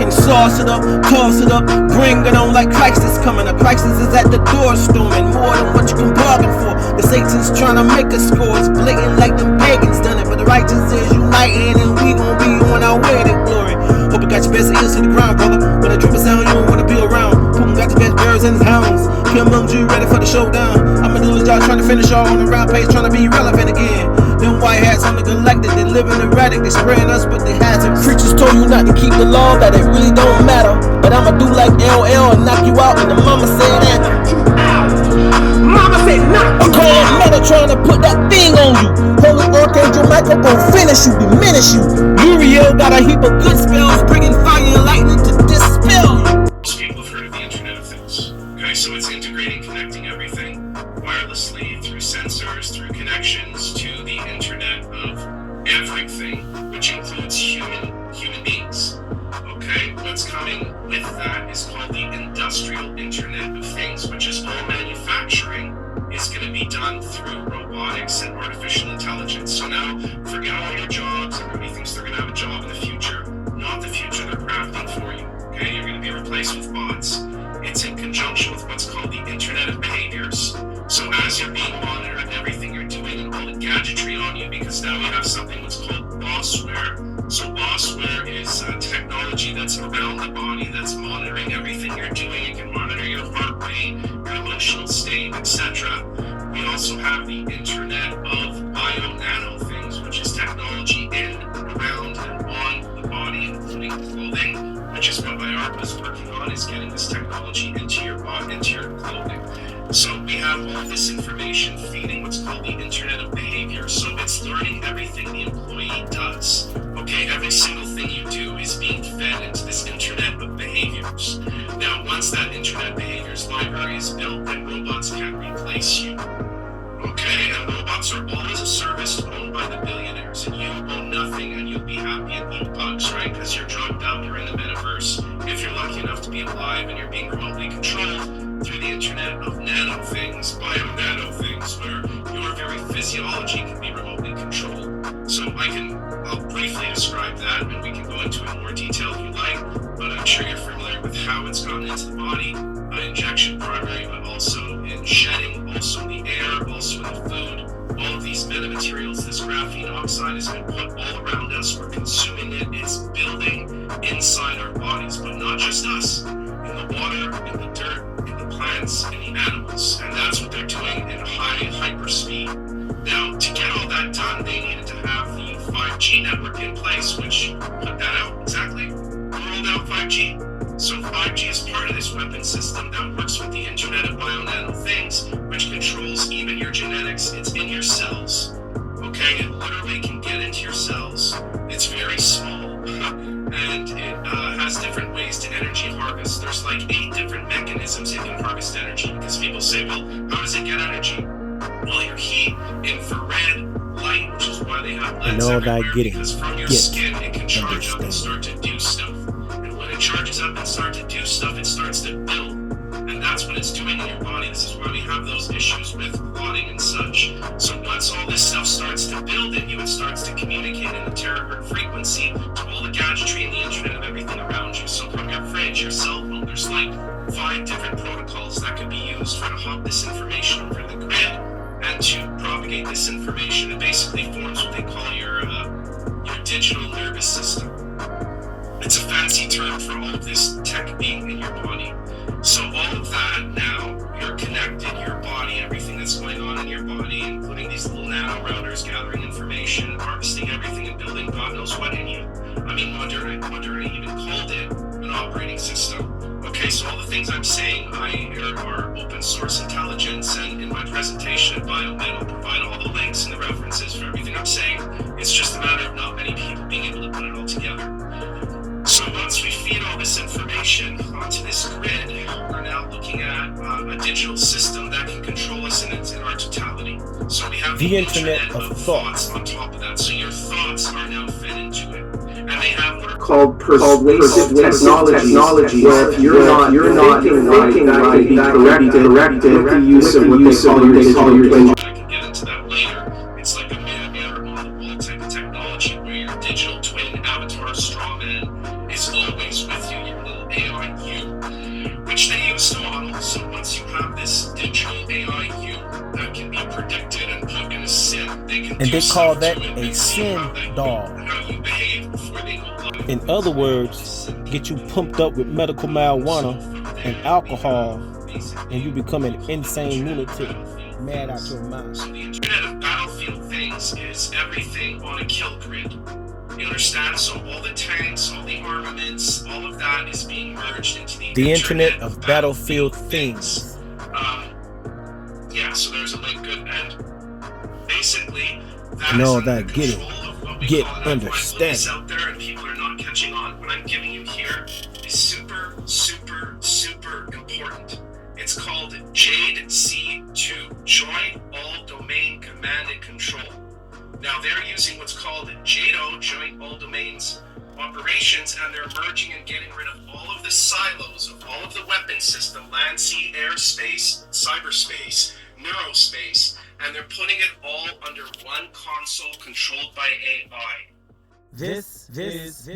can sauce it up, toss it up, bring it on like Christ is coming. A crisis is at the door storming, more than what you can bargain for. The Satan's trying to make a score, it's blatant like them pagans done it. But the righteous is united and we gon' be on our way to glory. Hope you got your best ears to the ground, brother. When the trumpet sound, you don't wanna be around. Putin got the best birds and his hounds. Kim Jong-Ju ready for the showdown. I'ma do his job trying to finish y'all on the rampage, trying to be relevant again. Them white hats on the galactic, they living erratic, they spraying us with the hazards. Preachers told you not to keep the law, that it really don't matter. But I'ma do like LL and knock you out, and the mama said that. Mama said knock you out. I call it meta trying to put that thing on you. Holy Archangel Michael gon' finish you, diminish you. Uriel got a heap of good spells, bringing fire and lightning to dispel you. Most people have heard of the Internet of Things. Okay, so it's integrating, connecting everything wirelessly through sensors, through connections to the Internet of everything, which includes human beings. Okay, what's coming with that is called the Industrial Internet of Things, which is all manufacturing is going to be done through robotics and artificial intelligence. So now, forget all your jobs. Everybody thinks they're going to have a job in the future. Not the future they're crafting for you. Okay, you're going to be replaced with bots. It's in conjunction with what's called the Internet of Behaviors. So as you're being monitored, everything you're doing and all the gadgetry on you, because now you have something that's called bossware. So bossware is technology that's around the body that's monitoring everything you're doing. It can monitor your heart rate, your emotional state, etc. We also have the Internet of Bio-Nano Things, which is technology in, around, and on the body, including clothing, which is what my art was working on, is getting this technology into your body, into your clothing. So we have all this information feeding what's called the Internet of Behavior. So it's learning everything the employee does. Okay, every single thing you do is being fed into this Internet of Behaviors. Now, once that Internet Behaviors library is built, then robots can't replace you. Okay, and robots are always a service owned by the billionaires, and you own nothing, and you'll be happy and eat bugs, right? Because you're drugged up, you're in the metaverse. If you're lucky enough to be alive and you're being remotely controlled through the Internet of Nano Things, Bio-Nano Things, where your very physiology can be remotely controlled. So I'll briefly describe that, and we can go into it in more detail if you like, but I'm sure you're familiar with how it's gotten into the body, injection primary, but also in shedding, also in the air, also in the food. All of these metamaterials, this graphene oxide has been put all around us, we're consuming it, it's building inside our bodies, but not just us, in the water, in the dirt, in the plants, in the animals, and that's what they're doing in hyper speed. Now, to get all that done, they needed to have the 5G network in place, which put that out exactly. Rolled out 5G. So 5G is part of this weapon system that works with the Internet of Bio-Nano Things, which controls even your genetics. It's in your cells. Okay, it literally can get into your cells. It's very small, and it has different ways to energy harvest. There's like 8 different mechanisms it can harvest energy, because people say, well, how does it get energy? Well, your heat, infrared, light, which is why they have LEDs everywhere, because from your skin it can charge up and start to do stuff. And when it charges up and starts to do stuff, it starts to build. And that's what it's doing in your body. This is why we have those issues with clotting and such. So once all this stuff starts to build in you, it starts to communicate in the terahertz frequency to all the gadgetry and the Internet of everything around you. So from your fridge, your cell phone, there's like 5 different protocols that could be used for to hop this information over the grid and to propagate this information. It basically forms what they call your digital nervous system. It's a fancy term for all of this tech being in your body. So all of that now, you're connected, your body, everything that's going on in your body, including these little nano routers gathering information, harvesting everything and building God knows what in you. I mean, Moderna even called it an operating system. Okay, so all the things I'm saying are open source intelligence, and in my presentation at Biomed, I'll provide all the links and the references for everything I'm saying. It's just a matter of not many people being able to put it all together. So once we feed all this information onto this grid, we're now looking at a digital system that can control us in our totality. So we have the Internet of Thoughts on top of that. So your thoughts are now fed into it. And they have what are called persuasive technology, where if you're not thinking right, that can be corrected with the use of what they call your twin. I can get into that later. It's like a mirror on the wall type of technology where your digital twin avatar strawman is always with you AIU, which they use to model. So once you have this digital AIU that can be predicted and put in a sim, they can And do they call stuff that to it a and see sim how that doll. how you behave before they go live. In other words, get you pumped up with medical marijuana and alcohol, and you become an insane lunatic, mad out your mind. So the Internet of Battlefield Things is everything on a kill grid. You understand? So all the tanks, all the armaments, all of that is being merged into The Internet of Battlefield Things. Yeah, so there's a link, good, and basically that And is all under that the getting, control of what we get call, and I put this understanding. out there and people are not catching on. What I'm giving you here is super, super, super important. It's called Jade C2, Joint All Domain Command and Control. Now they're using what's called JADO, Joint All Domains Operations, and they're merging and getting rid of all of the silos of all of the weapon system, land, sea, air, space, cyberspace, neurospace, and they're putting it all under one console controlled by AI. This is